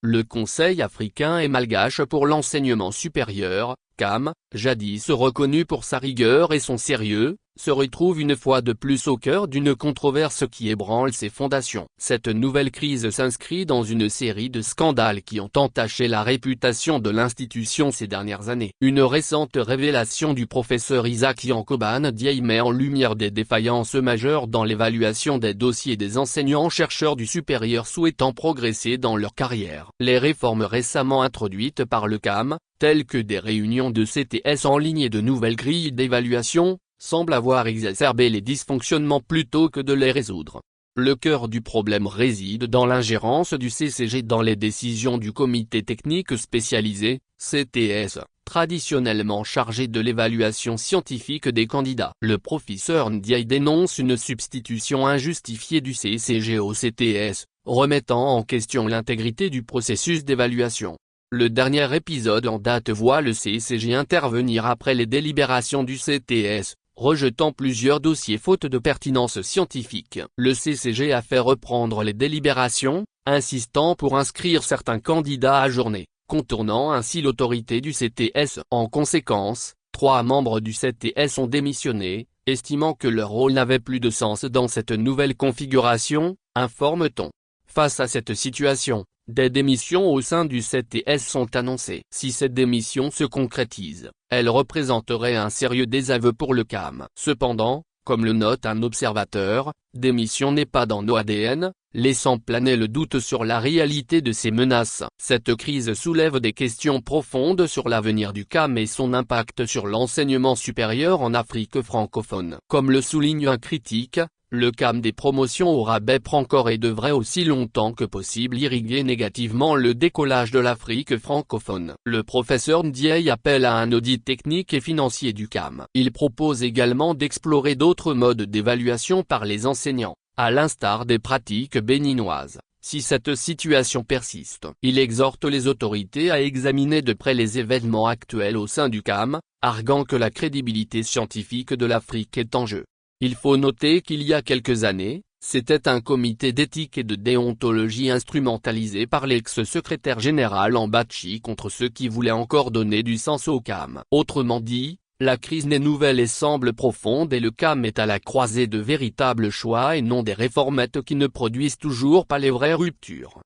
Le Conseil africain et malgache pour l'enseignement supérieur, CAM, jadis reconnu pour sa rigueur et son sérieux, se retrouve une fois de plus au cœur d'une controverse qui ébranle ses fondations. Cette nouvelle crise s'inscrit dans une série de scandales qui ont entaché la réputation de l'institution ces dernières années. Une récente révélation du professeur Isaac Yankoban Ndiaye met en lumière des défaillances majeures dans l'évaluation des dossiers des enseignants-chercheurs du supérieur souhaitant progresser dans leur carrière. Les réformes récemment introduites par le CAM, telles que des réunions de CTS en ligne et de nouvelles grilles d'évaluation, semble avoir exacerbé les dysfonctionnements plutôt que de les résoudre. Le cœur du problème réside dans l'ingérence du CCG dans les décisions du comité technique spécialisé, CTS, traditionnellement chargé de l'évaluation scientifique des candidats. Le professeur Ndiaye dénonce une substitution injustifiée du CCG au CTS, remettant en question l'intégrité du processus d'évaluation. Le dernier épisode en date voit le CCG intervenir après les délibérations du CTS, rejetant plusieurs dossiers faute de pertinence scientifique. Le CCG a fait reprendre les délibérations, insistant pour inscrire certains candidats ajournés, contournant ainsi l'autorité du CTS. En conséquence, 3 membres du CTS ont démissionné, estimant que leur rôle n'avait plus de sens dans cette nouvelle configuration, informe-t-on. Face à cette situation, des démissions au sein du CTS sont annoncées. Si cette démission se concrétise, elle représenterait un sérieux désaveu pour le CAM. Cependant, comme le note un observateur, démission n'est pas dans nos ADN, laissant planer le doute sur la réalité de ces menaces. Cette crise soulève des questions profondes sur l'avenir du CAM et son impact sur l'enseignement supérieur en Afrique francophone. Comme le souligne un critique, le CAM des promotions au rabais prend corps et devrait aussi longtemps que possible irriguer négativement le décollage de l'Afrique francophone. Le professeur Ndiaye appelle à un audit technique et financier du CAM. Il propose également d'explorer d'autres modes d'évaluation par les enseignants, à l'instar des pratiques béninoises. Si cette situation persiste, il exhorte les autorités à examiner de près les événements actuels au sein du CAM, arguant que la crédibilité scientifique de l'Afrique est en jeu. Il faut noter qu'il y a quelques années, c'était un comité d'éthique et de déontologie instrumentalisé par l'ex-secrétaire général Ambachi contre ceux qui voulaient encore donner du sens au CAM. Autrement dit, la crise n'est nouvelle et semble profonde et le CAM est à la croisée de véritables choix et non des réformettes qui ne produisent toujours pas les vraies ruptures.